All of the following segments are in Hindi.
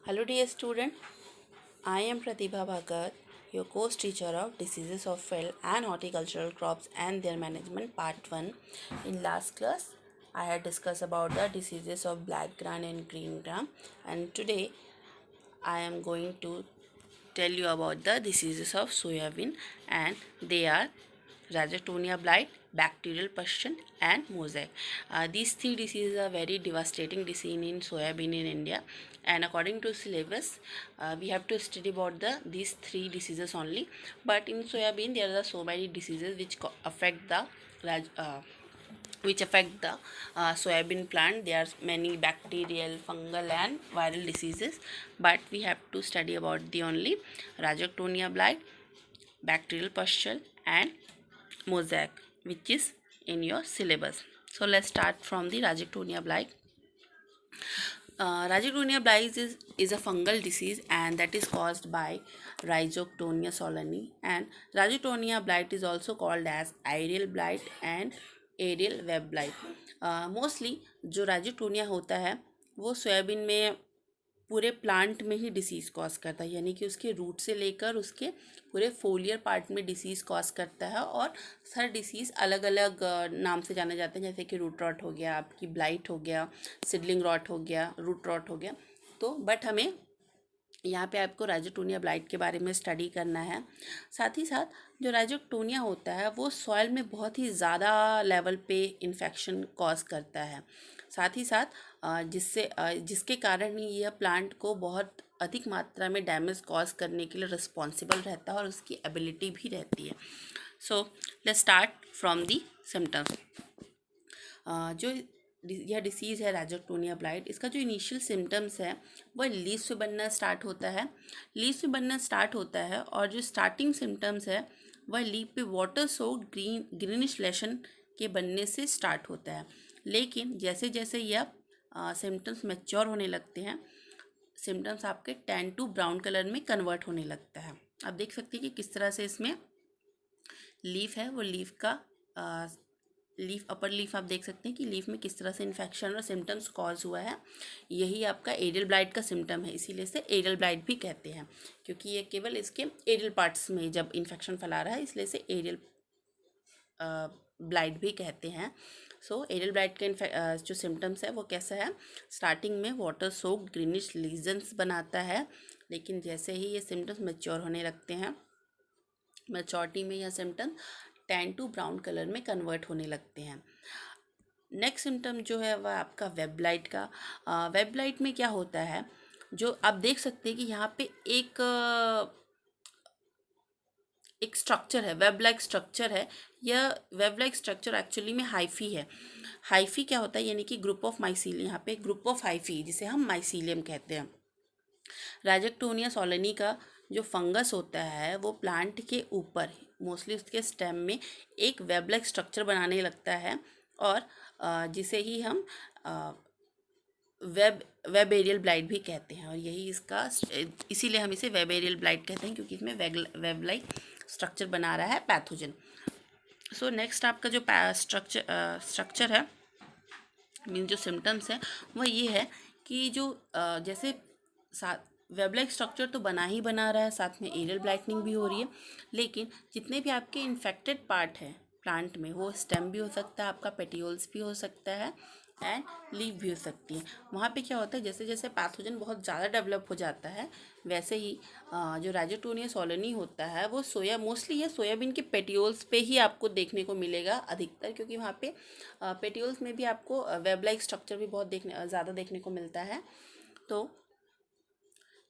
Hello dear student, I am Pratibha Bhagat, your course teacher of Diseases of Field and Horticultural Crops and Their Management Part 1. In last class, I had discussed about the diseases of black gram and green gram, and today I am going to tell you about the diseases of soybean, and they are Rhizoctonia blight, bacterial pustule and mosaic. These three diseases are very devastating disease in soybean in India, and according to syllabus we have to study about these three diseases only. But in soybean there are so many diseases which affect the soybean plant. There are many bacterial, fungal and viral diseases, but we have to study about the only Rhizoctonia blight, bacterial pustule and mosaic, which is in your syllabus. So let's start from the Rhizoctonia blight. Rhizoctonia blight is a fungal disease, and that is caused by Rhizoctonia solani. And Rhizoctonia blight is also called as aerial blight and aerial web blight. Mostly जो राइजोटोनिया होता है वो सोयाबीन में पूरे प्लांट में ही डिसीज़ कॉज करता है, यानी कि उसके रूट से लेकर उसके पूरे फोलियर पार्ट में डिसीज़ कॉज करता है. और हर डिसीज़ अलग अलग नाम से जाने जाते हैं, जैसे कि रूट रॉट हो गया, आपकी ब्लाइट हो गया, सिडलिंग रॉट हो गया, रूट रॉट हो गया. तो बट हमें यहाँ पे आपको राइजोटोनिया ब्लाइट के बारे में स्टडी करना है. साथ ही साथ जो राइजोटोनिया होता है वो सॉइल में बहुत ही ज़्यादा लेवल पे इन्फेक्शन कॉज करता है. साथ ही साथ जिसके कारण ही यह प्लांट को बहुत अधिक मात्रा में डैमेज कॉज करने के लिए रिस्पॉन्सिबल रहता है और उसकी एबिलिटी भी रहती है. So let's start from the symptoms. जो यह डिसीज़ है राइजोटोनिया ब्लाइट, इसका जो इनिशियल सिम्टम्स है वह लीव्स पे बनना स्टार्ट होता है. लीव्स पे बनना स्टार्ट होता है और जो स्टार्टिंग सिम्टम्स है वह लीव पे वाटर सोक्ड ग्रीनिश लेशन के बनने से स्टार्ट होता है. लेकिन जैसे जैसे यह सिम्टम्स मैच्योर होने लगते हैं, सिम्टम्स आपके टैन टू ब्राउन कलर में कन्वर्ट होने लगता है. आप देख सकते हैं कि किस तरह से इसमें लीफ है, वो लीफ का लीफ, अपर लीफ आप देख सकते हैं कि लीफ में किस तरह से इन्फेक्शन और सिम्टम्स कॉज हुआ है. यही आपका एरियल ब्लाइट का सिम्टम है, इसीलिए इसे एरियल ब्लाइट भी कहते हैं, क्योंकि ये केवल इसके एरियल पार्ट्स में जब इन्फेक्शन फैला रहा है, इसलिए इसे एरियल ब्लाइट भी कहते हैं. सो एरियल ब्लाइट का जो सिम्टम्स है वो कैसा है, स्टार्टिंग में वाटर सोक्ड ग्रीनिश लीजन्स बनाता है, लेकिन जैसे ही ये सिम्टम्स मैच्योर होने लगते हैं, मैच्योरिटी में यह symptom tan to brown colour में कन्वर्ट होने लगते हैं. नेक्स्ट सिम्टम जो है वह आपका वेब ब्लाइट का. वेब ब्लाइट में क्या होता है, जो आप देख सकते हैं कि यहाँ पे एक स्ट्रक्चर है, वेब लाइक स्ट्रक्चर है. यह वेब लाइक स्ट्रक्चर एक्चुअली में हाइफी है. हाइफी क्या होता है, यानी कि ग्रुप ऑफ माइसीलियम, यहाँ पे ग्रुप ऑफ हाइफी जिसे हम माइसीलियम कहते हैं. राइजोक्टोनिया सोलेनी का जो फंगस होता है वो प्लांट के ऊपर मोस्टली उसके स्टेम में एक वेब लाइक स्ट्रक्चर बनाने लगता है, और जिसे ही हम वेब एरियल ब्लाइट भी कहते हैं. और यही इसका, इसीलिए हम इसे वेब एरियल ब्लाइट कहते हैं, क्योंकि इसमें वेब लाइक स्ट्रक्चर बना रहा है पैथोजन. सो नेक्स्ट आपका जो स्ट्रक्चर है, मीन जो सिम्टम्स है वह ये है कि जो जैसे वेब लाइक स्ट्रक्चर तो बना ही बना रहा है, साथ में एरियल ब्लाइटनिंग भी हो रही है, लेकिन जितने भी आपके इन्फेक्टेड पार्ट हैं प्लांट में, वो स्टेम भी हो सकता है, आपका पेटियोल्स भी हो सकता है एंड लीफ भी हो सकती है. वहाँ पे क्या होता है, जैसे जैसे पैथोजन बहुत ज़्यादा डेवलप हो जाता है, वैसे ही जो राइजोटोनिया सोलेनी होता है वो मोस्टली ये सोयाबीन के पेटियोल्स पे ही आपको देखने को मिलेगा अधिकतर, क्योंकि वहाँ पे पेटियोल्स में भी आपको वेब लाइक स्ट्रक्चर भी बहुत ज़्यादा देखने को मिलता है. तो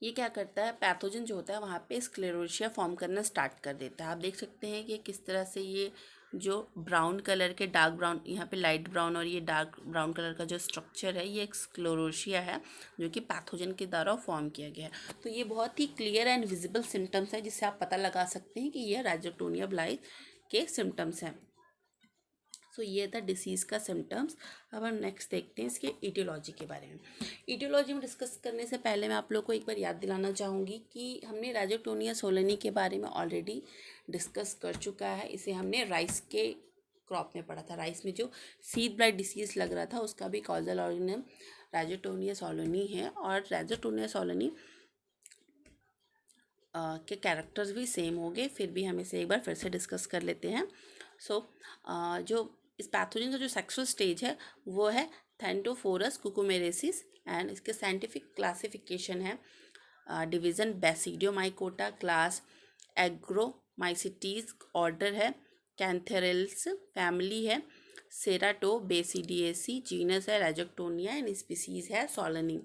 ये क्या करता है, पैथोजन जो होता है वहाँ पे स्क्लेरोशिया फॉर्म करना स्टार्ट कर देता है. आप देख सकते हैं कि किस तरह से ये जो ब्राउन कलर के डार्क ब्राउन, यहाँ पे लाइट ब्राउन और ये डार्क ब्राउन कलर का जो स्ट्रक्चर है ये एक स्क्लेरोशिया है, जो कि पैथोजन के द्वारा फॉर्म किया गया है. तो ये बहुत ही क्लियर एंड विजिबल सिम्टम्स है, जिससे आप पता लगा सकते हैं कि ये राइजोटोनिया ब्लाइट के सिम्टम्स हैं. सो ये था डिसीज़ का सिम्टम्स. अब हम नेक्स्ट देखते हैं इसके ईटियोलॉजी के बारे में. ईटियोलॉजी में डिस्कस करने से पहले मैं आप लोग को एक बार याद दिलाना चाहूँगी कि हमने राइजोटोनिया सोलेनी के बारे में ऑलरेडी डिस्कस कर चुका है. इसे हमने राइस के क्रॉप में पढ़ा था. राइस में जो सीड ब्लाइट डिसीज़ लग रहा था उसका भी कॉजल ऑर्गेनिज्म राइजोटोनिया सोलोनी है, और राइजोटोनिया सोलोनी के कैरेक्टर्स भी सेम हो गए, फिर भी हम इसे एक बार फिर से डिस्कस कर लेते हैं। सो जो इस पैथोजन का जो सेक्सुअल स्टेज है वो है थैंटोफोरस कुकुमेरेसिस, एंड इसके साइंटिफिक क्लासिफिकेशन है डिवीज़न बेसिडियोमाइकोटा, क्लास एग्रोमाइसिटीज, ऑर्डर है कैंथेरिल्स, फैमिली है सेराटोबेसिडिएसी, जीनस है राइजोक्टोनिया, एंड स्पीसीज है सोलोनी।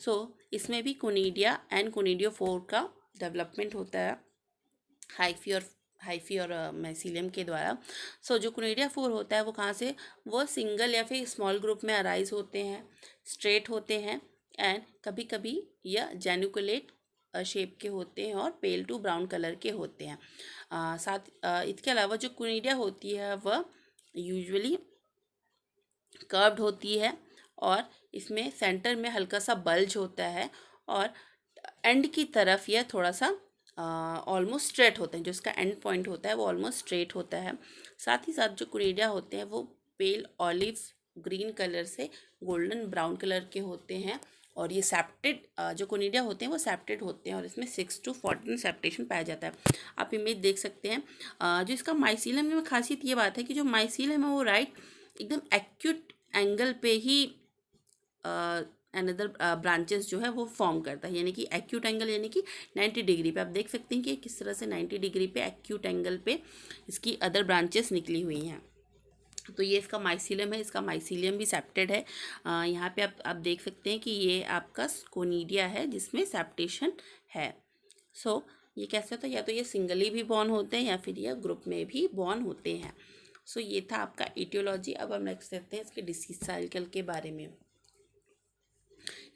सो इसमें भी कोनिडिया एंड कोनिडियोफोर का डेवलपमेंट होता है हाइफी और माइसीलियम के द्वारा। सो जो कोनिडिया फोर होता है वो कहाँ से, वो सिंगल या फिर स्मॉल ग्रुप में अराइज होते हैं, स्ट्रेट होते हैं, एंड कभी कभी यह जेनुकुलेट शेप के होते हैं और पेल टू ब्राउन कलर के होते हैं। इसके अलावा जो कोनिडिया होती है वह यूजुअली कर्व्ड होती है, और इसमें सेंटर में हल्का सा बल्ज होता है, और एंड की तरफ यह थोड़ा सा ऑलमोस्ट स्ट्रेट होते हैं, जो इसका एंड पॉइंट होता है वो ऑलमोस्ट स्ट्रेट होता है। साथ ही साथ जो कोनिडिया होते हैं वो पेल ऑलिव ग्रीन कलर से गोल्डन ब्राउन कलर के होते हैं, और ये सेप्टेड जो कोनिडिया होते हैं वो सेप्टेड होते हैं, और इसमें 6 to 14 सेप्टेशन पाया जाता है। आप इमेज देख सकते हैं। जो इसका माइसीलियम में खासियत ये बात है कि जो माइसीलियम है वो राइट एकदम एक्यूट एंगल पे ही अनदर ब्रांचेस जो है वो फॉर्म करता है, यानी कि एक्यूट एंगल यानी कि 90 डिग्री पे। आप देख सकते हैं कि किस तरह से 90 डिग्री पे एक्यूट एंगल पे इसकी अदर ब्रांचेस निकली हुई हैं। तो ये इसका माइसीलियम है, इसका माइसीलियम भी सेप्टेड है। यहाँ पे आप देख सकते हैं कि ये आपका कोनिडिया है जिसमें सेप्टेशन है। सो ये कैसे होता है, या तो ये सिंगली भी बॉर्न होते हैं या फिर ये ग्रुप में भी बॉर्न होते हैं। सो ये था आपका इटियोलॉजी। अब हम नेक्स्ट देखते हैं इसके डिसीज साइकिल के बारे में,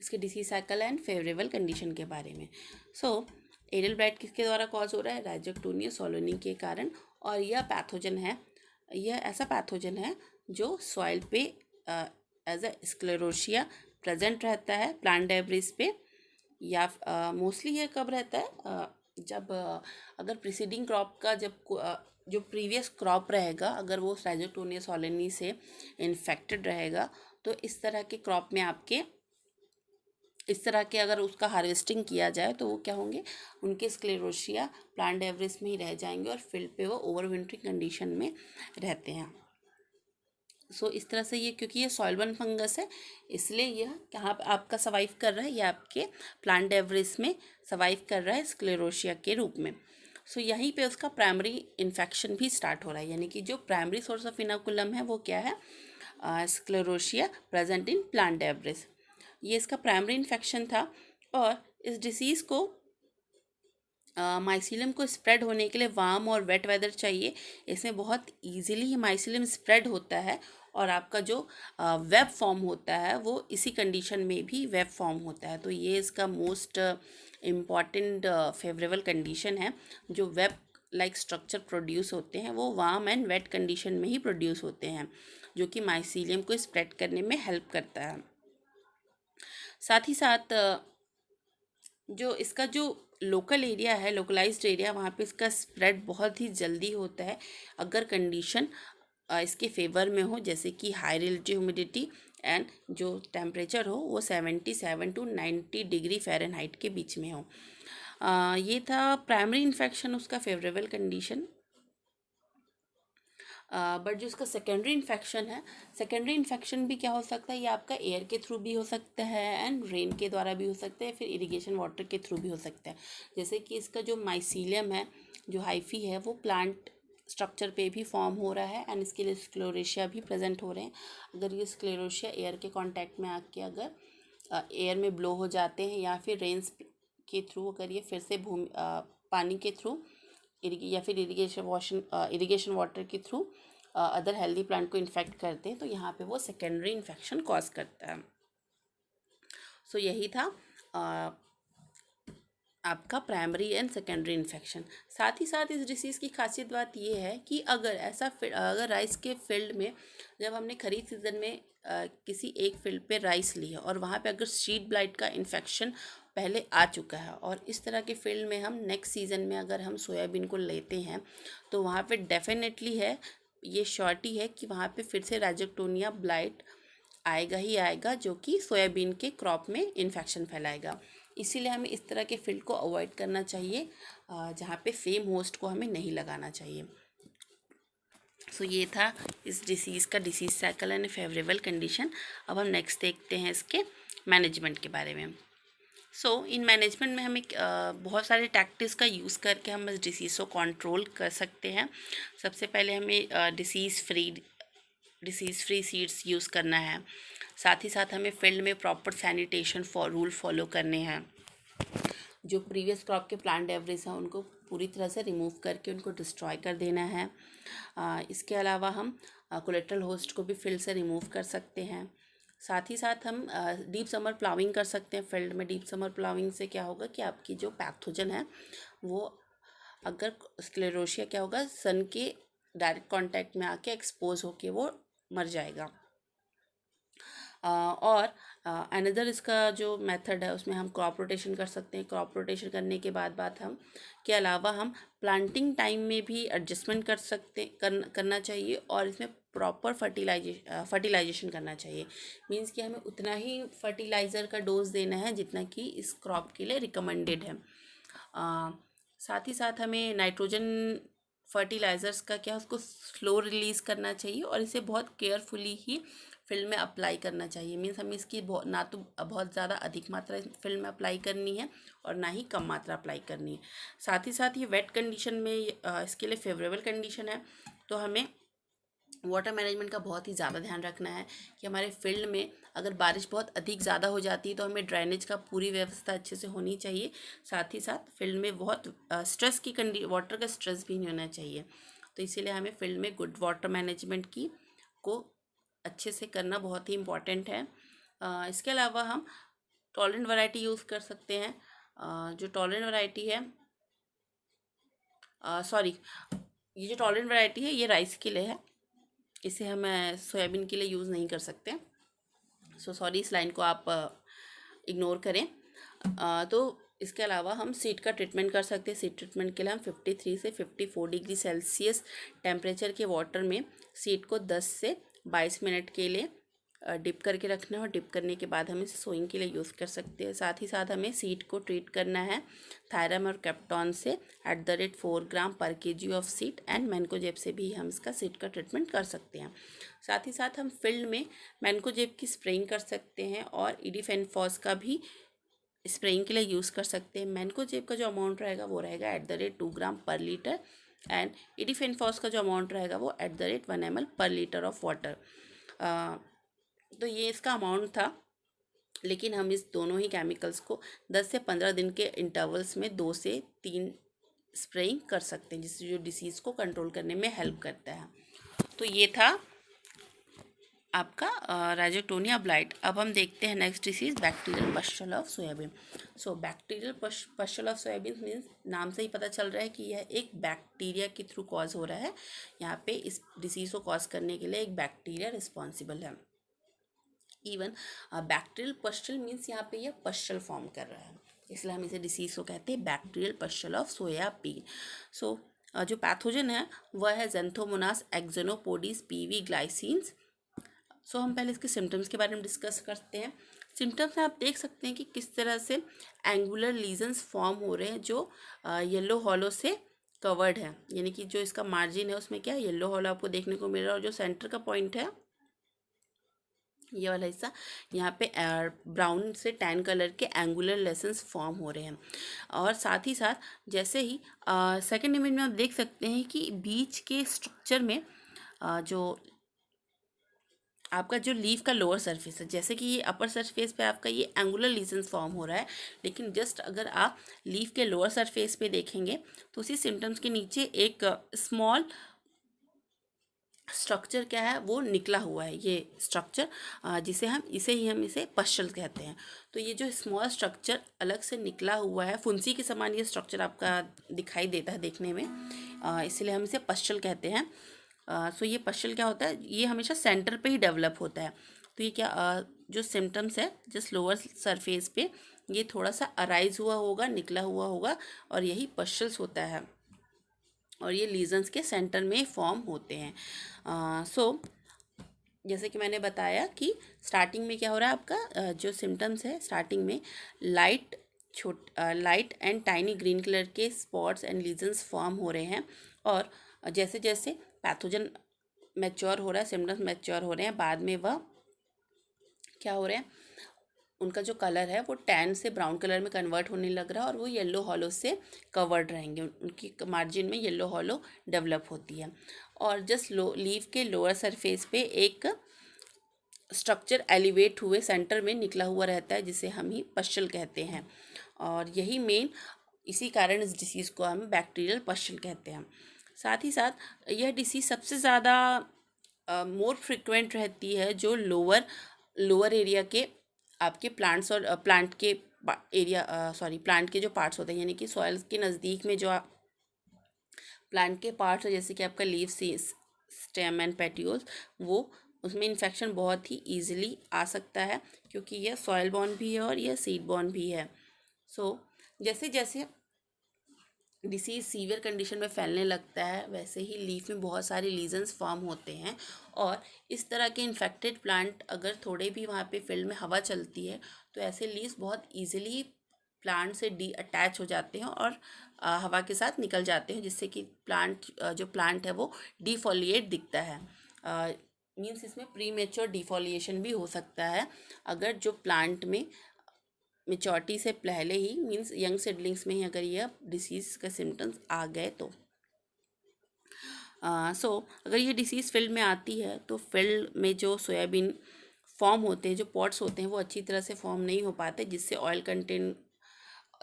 इसके disease cycle and favourable condition के बारे में। सो एरियल ब्लाइट किसके द्वारा कॉज हो रहा है, राइजोक्टोनिया सोलोनी के कारण, और यह पैथोजन है, यह ऐसा पैथोजन है जो सॉइल पे एज अ स्क्लेरोशिया प्रेजेंट रहता है प्लांट डेब्रिस पे, या मोस्टली ये कब रहता है, जब अगर प्रीसीडिंग क्रॉप का जो प्रीवियस क्रॉप रहेगा अगर वो राइजोक्टोनिया सोलोनी से इन्फेक्टेड रहेगा, तो इस तरह के क्रॉप में आपके इस तरह के अगर उसका हार्वेस्टिंग किया जाए तो वो क्या होंगे, उनके स्क्लेरोशिया प्लांट एवरेज में ही रह जाएंगे और फील्ड पे वो ओवरविंटरिंग कंडीशन में रहते हैं। सो इस तरह से ये, क्योंकि ये सॉइल-बॉर्न फंगस है इसलिए यह कहाँ पे आपका सर्वाइव कर रहा है, ये आपके प्लांट एवरेज में सर्वाइव कर रहा है स्क्लेरोशिया के रूप में। सो यहीं पे उसका प्राइमरी इन्फेक्शन भी स्टार्ट हो रहा है, यानी कि जो प्राइमरी सोर्स ऑफ इनोकुलम है वो क्या है, स्क्लेरोशिया प्रेजेंट इन प्लांट एवरेज। ये इसका प्राइमरी इन्फेक्शन था, और इस डिसीज़ को माइसीलियम को स्प्रेड होने के लिए वार्म और वेट वेदर चाहिए। इसमें बहुत इजीली ही माइसीलियम स्प्रेड होता है, और आपका जो वेब फॉर्म होता है वो इसी कंडीशन में भी वेब फॉर्म होता है। तो ये इसका मोस्ट इम्पॉर्टेंट फेवरेबल कंडीशन है। जो वेब लाइक स्ट्रक्चर प्रोड्यूस होते हैं वो वार्म एंड वेट कंडीशन में ही प्रोड्यूस होते हैं, जो कि माइसीलियम को स्प्रेड करने में हेल्प करता है। साथ ही साथ जो इसका जो लोकल एरिया है, लोकलाइज्ड एरिया, वहाँ पे इसका स्प्रेड बहुत ही जल्दी होता है अगर कंडीशन इसके फेवर में हो, जैसे कि हाई रिलेटिव ह्यूमिडिटी एंड जो टेम्परेचर हो वो 77 to 90 डिग्री फ़ारेनहाइट के बीच में हो। ये था प्राइमरी इन्फेक्शन, उसका फेवरेबल कंडीशन। बट जो इसका सेकेंडरी इन्फेक्शन है, सेकेंडरी इन्फेक्शन भी क्या हो सकता है, ये आपका एयर के थ्रू भी हो सकता है एंड रेन के द्वारा भी हो सकता है, फिर इरिगेशन वाटर के थ्रू भी हो सकता है। जैसे कि इसका जो माइसीलियम है, जो हाइफी है, वो प्लांट स्ट्रक्चर पे भी फॉर्म हो रहा है एंड इसके लिए स्क्लेरोशिया भी प्रेजेंट हो रहे हैं। अगर ये स्क्लेरोशिया एयर के कांटेक्ट में आके अगर एयर में ब्लो हो जाते हैं या फिर रेन्स के थ्रू अगर ये फिर से पानी के थ्रू या फिर इरिगेशन वाटर के थ्रू अदर हेल्दी प्लांट को इन्फेक्ट करते हैं, तो यहाँ पे वो सेकेंडरी इन्फेक्शन कॉज करता है। सो यही था आपका प्राइमरी एंड सेकेंडरी इन्फेक्शन। साथ ही साथ इस डिसीज़ की खासियत बात ये है कि अगर राइस के फील्ड में जब हमने खरीफ सीज़न में किसी एक फील्ड पे राइस ली है और वहाँ पे अगर शीट ब्लाइट का इन्फेक्शन पहले आ चुका है, और इस तरह के फील्ड में हम नेक्स्ट सीज़न में अगर हम सोयाबीन को लेते हैं तो वहाँ पे डेफिनेटली है, ये श्योरिटी है कि वहाँ पे फिर से राइजोक्टोनिया ब्लाइट आएगा ही आएगा जो कि सोयाबीन के क्रॉप में इन्फेक्शन फैलाएगा। इसीलिए हमें इस तरह के फील्ड को अवॉइड करना चाहिए जहाँ पे सेम होस्ट को हमें नहीं लगाना चाहिए। सो ये था इस डिसीज़ का disease cycle and favourable condition. अब हम नेक्स्ट देखते हैं इसके मैनेजमेंट के बारे में। सो इन मैनेजमेंट में हमें बहुत सारे टैक्टिक्स का यूज़ करके हम इस डिसीज़ को कंट्रोल कर सकते हैं। सबसे पहले हमें डिसीज़ फ्री सीड्स यूज़ करना है। साथ ही साथ हमें फील्ड में प्रॉपर सैनिटेशन रूल फॉलो करने हैं। जो प्रीवियस क्रॉप के प्लांट डेब्रिस हैं उनको पूरी तरह से रिमूव करके उनको डिस्ट्रॉय कर देना है। इसके अलावा हम कोलेट्रल होस्ट को भी फील्ड से रिमूव कर सकते हैं। साथ ही साथ हम डीप समर प्लाविंग कर सकते हैं फील्ड में। डीप समर प्लाविंग से क्या होगा कि आपकी जो पैथोजन है वो अगर स्क्लेरोशिया क्या होगा सन के डायरेक्ट कांटेक्ट में आके एक्सपोज होके वो मर जाएगा। और अनदर इसका जो मेथड है उसमें हम क्रॉप रोटेशन कर सकते हैं। क्रॉप रोटेशन करने के बाद हम के अलावा हम प्लांटिंग टाइम में भी एडजस्टमेंट करना चाहिए और इसमें प्रॉपर फर्टिलाइजेशन करना चाहिए। मींस कि हमें उतना ही फर्टिलाइज़र का डोज देना है जितना कि इस क्रॉप के लिए रिकमेंडेड है। साथ ही साथ हमें नाइट्रोजन फर्टिलाइज़र्स का क्या उसको स्लो रिलीज़ करना चाहिए और इसे बहुत केयरफुली ही फील्ड में अप्लाई करना चाहिए। मीन्स हमें इसकी ना तो बहुत ज़्यादा अधिक मात्रा फील्ड में अप्लाई करनी है और ना ही कम मात्रा अप्लाई करनी है। साथ ही साथ ये वेट कंडीशन में इसके लिए फेवरेबल कंडीशन है, तो हमें वाटर मैनेजमेंट का बहुत ही ज़्यादा ध्यान रखना है कि हमारे फील्ड में अगर बारिश बहुत अधिक ज़्यादा हो जाती है तो हमें ड्रेनेज का पूरी व्यवस्था अच्छे से होनी चाहिए। साथ ही साथ फील्ड में बहुत वाटर का स्ट्रेस भी नहीं होना चाहिए। तो इसीलिए हमें फील्ड में गुड वाटर मैनेजमेंट को अच्छे से करना बहुत ही इम्पॉर्टेंट है। इसके अलावा हम टॉलरेंट वैरायटी यूज़ कर सकते हैं। जो टॉलरेंट वैरायटी है ये जो टॉलरेंट वैरायटी है ये राइस के लिए है, इसे हम सोयाबीन के लिए यूज़ नहीं कर सकते। सो सॉरी, इस लाइन को आप इग्नोर करें। तो इसके अलावा हम सीड का ट्रीटमेंट कर सकते हैं। सीड ट्रीटमेंट के लिए हम 53 से 54 डिग्री सेल्सियस टेम्परेचर के वाटर में सीड को 10 से 22 मिनट के लिए डिप करके रखना है और डिप करने के बाद हम इसे सोइंग के लिए यूज़ कर सकते हैं। साथ ही साथ हमें सीड को ट्रीट करना है थायरम और कैप्टॉन से @4 ग्राम पर KG of seed and mancozeb से भी हम इसका सीड का ट्रीटमेंट कर सकते हैं। साथ ही साथ हम फील्ड में मैनकोजेब की स्प्रेइंग कर सकते हैं और इडीफेनफॉस का भी स्प्रेइंग के लिए यूज़ कर सकते हैं। मैनकोजेब का जो अमाउंट रहेगा वो रहेगा @2 ग्राम पर लीटर एंड इडीफेनफॉस का जो अमाउंट रहेगा वो @1 ml पर लीटर ऑफ वाटर। तो ये इसका अमाउंट था, लेकिन हम इस दोनों ही केमिकल्स को 10 से 15 दिन के इंटरवल्स में 2 से 3 स्प्रेइंग कर सकते हैं, जिससे जो डिसीज़ को कंट्रोल करने में हेल्प करता है। तो ये था आपका राइजोटोनिया ब्लाइट। अब हम देखते हैं next disease bacterial pustule of soybean. So bacterial pustule of soybean means नाम से ही पता चल रहा है कि यह एक बैक्टीरिया के थ्रू कॉज हो रहा है। यहाँ पे इस डिसीज़ को कॉज करने के लिए एक बैक्टीरिया रिस्पॉन्सिबल है। इवन बैक्टीरियल पस्टल मीन्स यहाँ पे यह पस्टल फॉर्म कर रहा है, इसलिए हम इसे डिसीज को कहते हैं बैक्टीरियल पस्टल ऑफ सोयाबीन। सो जो पैथोजन है वह है ज़ैंथोमोनास एक्सोनोपोडीज पीवी ग्लाइसिन्स। सो हम पहले इसके सिम्टम्स के बारे में डिस्कस करते हैं। सिम्टम्स में आप देख सकते हैं कि किस तरह से एंगुलर लीजन्स फॉर्म हो रहे हैं जो येलो हॉलो से कवर्ड है, यानी कि जो इसका मार्जिन है उसमें क्या येलो हॉलो आपको देखने को मिल रहा है और जो सेंटर का पॉइंट है ये वाला हिस्सा यहाँ पे ब्राउन से टैन कलर के एंगुलर लेसन्स फॉर्म हो रहे हैं। और साथ ही साथ जैसे ही सेकंड इमेज में आप देख सकते हैं कि बीच के स्ट्रक्चर में जो आपका जो लीफ का लोअर सरफेस है, जैसे कि ये अपर सरफेस पे आपका ये एंगुलर लीजन्स फॉर्म हो रहा है, लेकिन जस्ट अगर आप लीफ के लोअर सरफेस पे देखेंगे तो उसी सिम्टम्स के नीचे एक स्मॉल स्ट्रक्चर क्या है वो निकला हुआ है। ये स्ट्रक्चर जिसे हम इसे पस्टल कहते हैं। तो ये जो स्मॉल स्ट्रक्चर अलग से निकला हुआ है, फुंसी के समान ये स्ट्रक्चर आपका दिखाई देता है देखने में, इसलिए हम इसे पस्टल कहते हैं। सो ये पस्टल क्या होता है, ये हमेशा सेंटर पे ही डेवलप होता है। तो ये क्या जो सिम्टम्स है जस्ट लोअर सरफेस पे ये थोड़ा सा अराइज हुआ होगा, निकला हुआ होगा, और यही पस्टल्स होता है और ये लीजन्स के सेंटर में फॉर्म होते हैं। सो जैसे कि मैंने बताया कि स्टार्टिंग में क्या हो रहा है, आपका जो सिम्टम्स है स्टार्टिंग में light and tiny green colour के स्पॉट्स एंड लीजन्स फॉर्म हो रहे हैं। और जैसे जैसे पैथोजन मैच्योर हो रहा है, सिम्टम्स मैच्योर हो रहे हैं, बाद में वह क्या हो रहे हैं, उनका जो कलर है वो टैन से ब्राउन कलर में कन्वर्ट होने लग रहा है और वो येलो हॉलो से कवर्ड रहेंगे, उनकी मार्जिन में येलो हॉलो डेवलप होती है। और जस्ट लीफ के लोअर सरफेस पे एक स्ट्रक्चर एलिवेट हुए सेंटर में निकला हुआ रहता है, जिसे हम ही पस्चल कहते हैं। और यही मेन, इसी कारण इस डिसीज़ को हम बैक्टीरियल पस्चल कहते हैं। साथ ही साथ यह डिसीज़ सबसे ज़्यादा मोर फ्रिक्वेंट रहती है जो लोअर एरिया के आपके प्लांट्स और प्लांट के जो पार्ट्स होते हैं, यानी कि सॉइल के नज़दीक में जो प्लांट के पार्ट्स है, जैसे कि आपका लीव, स्टेम एंड पेट्यूल्स, वो उसमें इन्फेक्शन बहुत ही ईजिली आ सकता है, क्योंकि यह सॉइल बॉर्न भी है और यह सीड बॉर्न भी है। सो जैसे जैसे डिसीज सीवियर कंडीशन में फैलने लगता है, वैसे ही लीफ में बहुत सारे लीजन्स फॉर्म होते हैं। और इस तरह के इन्फेक्टेड प्लांट अगर थोड़े भी वहाँ पे फील्ड में हवा चलती है, तो ऐसे लीव्स बहुत ईजिली प्लांट से डी अटैच हो जाते हैं और हवा के साथ निकल जाते हैं, जिससे कि जो प्लांट है वो डिफोलिएट दिखता है। मीन्स इसमें प्री मेच्योर डिफोलिएशन भी हो सकता है, अगर जो प्लांट में मेच्योरिटी से पहले ही, मीन्स यंग सीडलिंग्स में ही अगर यह डिसीज़ का सिम्टम्स आ गए तो। अगर ये डिसीज़ फील्ड में आती है तो फील्ड में जो सोयाबीन फॉर्म होते हैं, जो पॉट्स होते हैं, वो अच्छी तरह से फॉर्म नहीं हो पाते, जिससे ऑयल कंटेंट,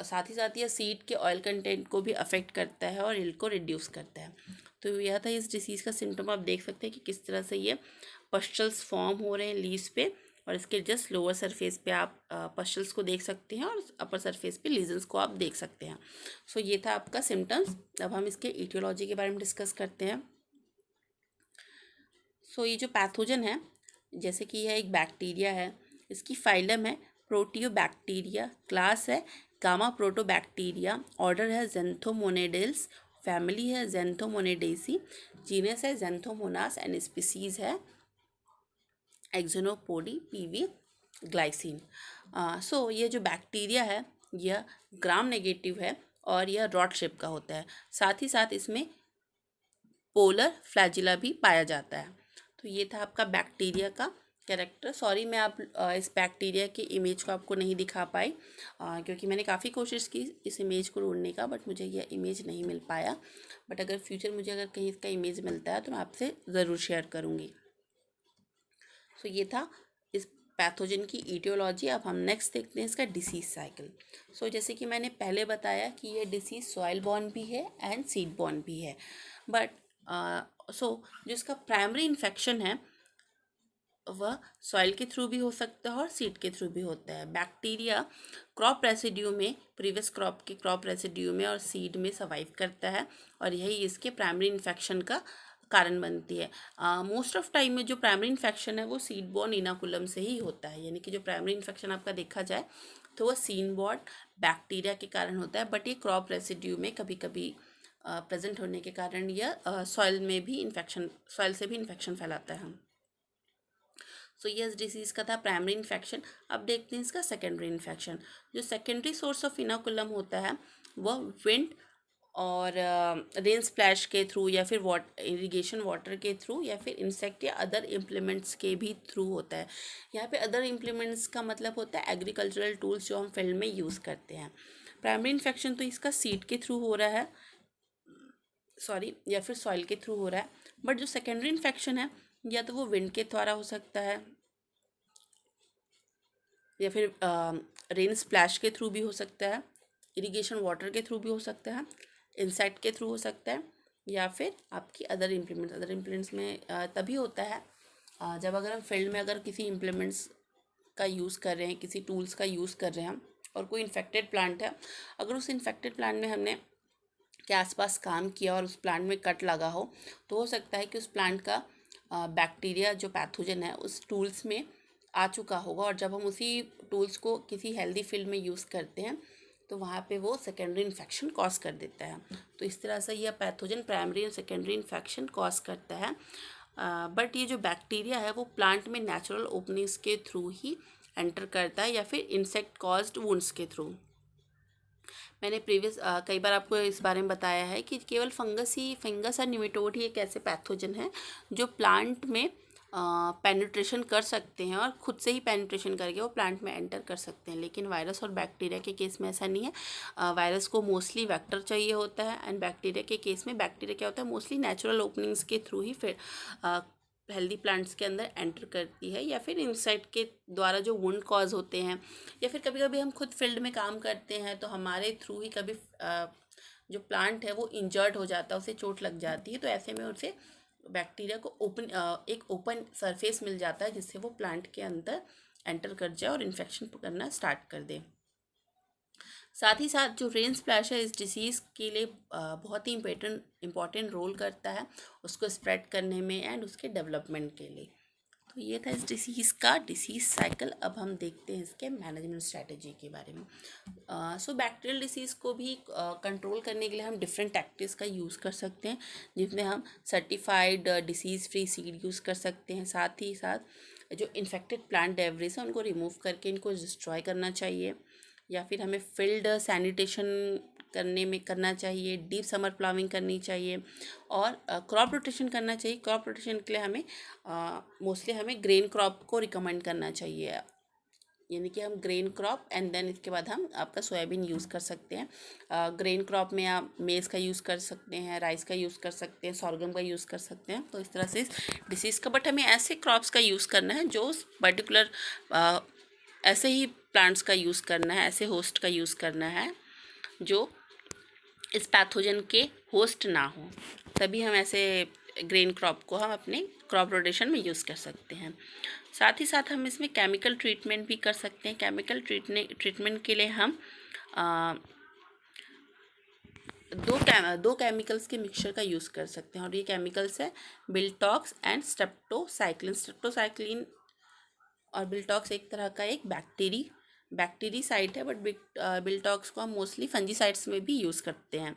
साथ ही साथ यह सीड के ऑयल कंटेंट को भी अफेक्ट करता है और इल्ड को रिड्यूस करता है। तो यह था इस डिसीज़ का सिम्टम। आप देख सकते हैं कि किस तरह से ये पस्टल्स फॉर्म हो रहे हैं लीव्स पे, और इसके जस्ट लोअर सरफेस पे आप पस्टल्स को देख सकते हैं और अपर सरफेस पे लीजन्स को आप देख सकते हैं। सो ये था आपका सिम्टम्स। अब हम इसके इटियोलॉजी के बारे में डिस्कस करते हैं। सो ये जो पैथोजन है, जैसे कि यह एक बैक्टीरिया है, इसकी फाइलम है प्रोटियोबैक्टीरिया, क्लास है गामा प्रोटोबैक्टीरिया, ऑर्डर है ज़ेंथोमोनेडिल्स, फैमिली है ज़ेंथोमोनेडेसी, जीनस है ज़ेंथोमोनास एंड स्पीसीज़ है एक्सोनोपोडी पीवी ग्लाइसिन। सो ये जो बैक्टीरिया है यह ग्राम नेगेटिव है और यह रॉड शेप का होता है। साथ ही साथ इसमें पोलर फ्लैजिला भी पाया जाता है। तो ये था आपका बैक्टीरिया का कैरेक्टर। सॉरी, मैं इस बैक्टीरिया की इमेज को आपको नहीं दिखा पाई, क्योंकि मैंने काफ़ी कोशिश की इस इमेज को ढूंढने का, बट मुझे यह इमेज नहीं मिल पाया। बट अगर फ्यूचर मुझे अगर कहीं इसका इमेज मिलता है तो मैं आपसे ज़रूर शेयर करूँगी। सो ये था इस पैथोजन की ईटियोलॉजी। अब हम नेक्स्ट देखते हैं इसका डिसीज साइकिल। सो जैसे कि मैंने पहले बताया कि ये डिसीज सॉइल बॉर्न भी है एंड सीड बॉर्न भी है, बट जो इसका प्राइमरी इन्फेक्शन है वह सॉइल के थ्रू भी हो सकता है और सीड के थ्रू भी होता है। बैक्टीरिया क्रॉप रेसिड्यू में, प्रीवियस क्रॉप के क्रॉप रेसिड्यू में और सीड में सर्वाइव करता है, और यही इसके प्राइमरी इन्फेक्शन का कारण बनती है। मोस्ट ऑफ टाइम में जो प्राइमरी इन्फेक्शन है वो सीड बॉर्न इनाकुलम से ही होता है, यानी कि जो प्राइमरी इन्फेक्शन आपका देखा जाए तो वह सीड बॉर्न बैक्टीरिया के कारण होता है, बट ये क्रॉप रेसिड्यू में कभी कभी प्रेजेंट होने के कारण यह सॉइल से भी इन्फेक्शन फैलाता है। सो ये इस डिसीज़ का था प्राइमरी इन्फेक्शन। अब देखते हैं इसका सेकेंडरी इन्फेक्शन। जो सेकेंडरी सोर्स ऑफ इनाकुलम होता है वह विंड और रेन स्प्लैश के थ्रू, या फिर इरिगेशन वाटर के थ्रू, या फिर इंसेक्ट या अदर इम्प्लीमेंट्स के भी थ्रू होता है। यहाँ पे अदर इम्प्लीमेंट्स का मतलब होता है एग्रीकल्चरल टूल्स जो हम फील्ड में यूज़ करते हैं। प्राइमरी इन्फेक्शन तो इसका सीड के थ्रू हो रहा है, या फिर सॉइल के थ्रू हो रहा है, बट जो सेकेंडरी इन्फेक्शन है या तो वो विंड के द्वारा हो सकता है, या फिर रेन स्प्लैश के थ्रू भी हो सकता है, इरिगेशन वाटर के थ्रू भी हो सकता है, इंसेक्ट के थ्रू हो सकता है, या फिर आपकी अदर इम्प्लीमेंट्स में तभी होता है जब अगर हम फील्ड में अगर किसी इम्प्लीमेंट्स का यूज़ कर रहे हैं, किसी टूल्स का यूज़ कर रहे हैं और कोई इन्फेक्टेड प्लांट है, अगर उस इन्फेक्टेड प्लांट में हमने के आसपास काम किया और उस प्लांट में कट लगा हो, तो हो सकता है कि उस प्लांट का बैक्टीरिया जो पैथोजन है उस टूल्स में आ चुका होगा, और जब हम उसी टूल्स को किसी हेल्दी फील्ड में यूज़ करते हैं तो वहाँ पे वो सेकेंडरी इन्फेक्शन कॉज कर देता है। तो इस तरह से यह पैथोजन प्राइमरी और सेकेंडरी इन्फेक्शन कॉज करता है। बट ये जो बैक्टीरिया है वो प्लांट में नेचुरल ओपनिंग्स के थ्रू ही एंटर करता है या फिर इंसेक्ट कॉज्ड वुंड्स के थ्रू। मैंने प्रीवियस कई बार आपको इस बारे में बताया है कि केवल फंगस और निमेटोड ही एक ऐसे पैथोजन है जो प्लांट में पेनिट्रेशन कर सकते हैं और खुद से ही पेनिट्रेशन करके वो प्लांट में एंटर कर सकते हैं, लेकिन वायरस और बैक्टीरिया के केस में ऐसा नहीं है। वायरस को मोस्टली वेक्टर चाहिए होता है एंड बैक्टीरिया के केस में बैक्टीरिया क्या होता है, मोस्टली नेचुरल ओपनिंग्स के थ्रू ही फिर हेल्दी प्लांट्स के अंदर एंटर करती है या फिर इंसेक्ट के द्वारा जो वुंड कॉज होते हैं, या फिर कभी कभी हम खुद फील्ड में काम करते हैं तो हमारे थ्रू ही कभी जो प्लांट है वो इंजर्ड हो जाता है, उसे चोट लग जाती है, तो ऐसे में उसे बैक्टीरिया को एक ओपन सरफेस मिल जाता है जिससे वो प्लांट के अंदर एंटर कर जाए और इन्फेक्शन करना स्टार्ट कर दे। साथ ही साथ जो रेन स्प्लैश है इस डिसीज़ के लिए बहुत ही इम्पोर्टेंट रोल करता है उसको स्प्रेड करने में एंड उसके डेवलपमेंट के लिए। तो ये था इस डिसीज़ का डिसीज़ साइकिल। अब हम देखते हैं इसके मैनेजमेंट स्ट्रेटजी के बारे में। सो बैक्टीरियल डिसीज़ को भी कंट्रोल करने के लिए हम डिफरेंट टैक्टिक्स का यूज़ कर सकते हैं, जिसमें हम certified disease free seed use कर सकते हैं। साथ ही साथ जो इन्फेक्टेड प्लांट डेब्रिस है उनको रिमूव करके इनको डिस्ट्रॉय करना चाहिए, या फिर हमें फील्ड सैनिटेशन करना चाहिए, डीप समर प्लाविंग करनी चाहिए और क्रॉप रोटेशन करना चाहिए। क्रॉप रोटेशन के लिए हमें मोस्टली हमें ग्रेन क्रॉप को रिकमेंड करना चाहिए, यानी कि हम ग्रेन क्रॉप एंड देन इसके बाद हम आपका सोयाबीन यूज़ कर सकते हैं। ग्रेन क्रॉप में आप मेज़ का यूज़ कर सकते हैं, राइस का यूज़ कर सकते हैं, सॉर्गम का यूज़ कर सकते हैं। तो इस तरह से इस डिसीज़ का, बट हमें ऐसे क्रॉप्स का यूज़ करना है जो पर्टिकुलर ऐसे ही प्लांट्स का यूज़ करना है, ऐसे होस्ट का यूज़ करना है जो इस पैथोजन के होस्ट ना हो, तभी हम ऐसे ग्रेन क्रॉप को हम अपने क्रॉप रोटेशन में यूज़ कर सकते हैं। साथ ही साथ हम इसमें केमिकल ट्रीटमेंट भी कर सकते हैं। केमिकल ट्रीटमेंट के लिए हम दो केमिकल्स के मिक्सचर का यूज़ कर सकते हैं और ये केमिकल्स है बिल्टॉक्स एंड स्ट्रेप्टोसाइक्लिन। स्ट्रेप्टोसाइक्लिन और बिल्टॉक्स एक तरह का एक बैक्टीरीसाइड है, बट बिल्टॉक्स को हम मोस्टली फंजीसाइड्स में भी यूज़ करते हैं,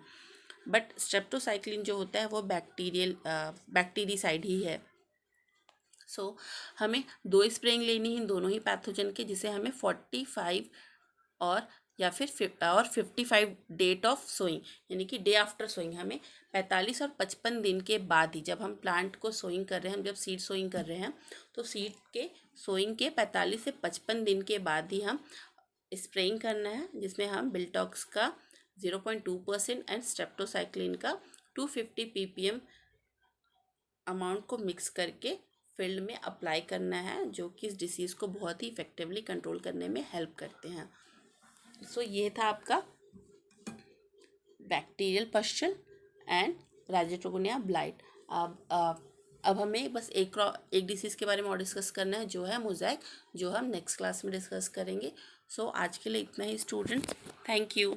बट स्ट्रेप्टोसाइक्लिन जो होता है वो बैक्टीरीसाइड ही है। सो हमें 2 स्प्रेइंग लेनी है दोनों ही पैथोजन के, जिसे हमें 45 और या फिर 55 डेट ऑफ सोइंग, यानी कि डे आफ्टर सोइंग, हमें 45 और 55 दिन के बाद ही, जब हम प्लांट को सोइंग कर रहे हैं, हम जब सीड सोइंग कर रहे हैं तो सीड के सोइंग के 45 से 55 दिन के बाद ही हम स्प्रेइंग करना है, जिसमें हम बिल्टॉक्स का 0.2% एंड स्ट्रेप्टोसाइक्लिन का 250 ppm अमाउंट को मिक्स करके फील्ड में अप्लाई करना है, जो कि इस डिसीज़ को बहुत ही इफेक्टिवली कंट्रोल करने में हेल्प करते हैं। सो ये था आपका बैक्टीरियल पस्चल एंड राइजोटोनिया ब्लाइट। अब हमें बस एक डिसीज़ के बारे में और डिस्कस करना है, जो है मोज़ेक, जो हम नेक्स्ट क्लास में डिस्कस करेंगे। सो आज के लिए इतना ही स्टूडेंट्स, थैंक यू।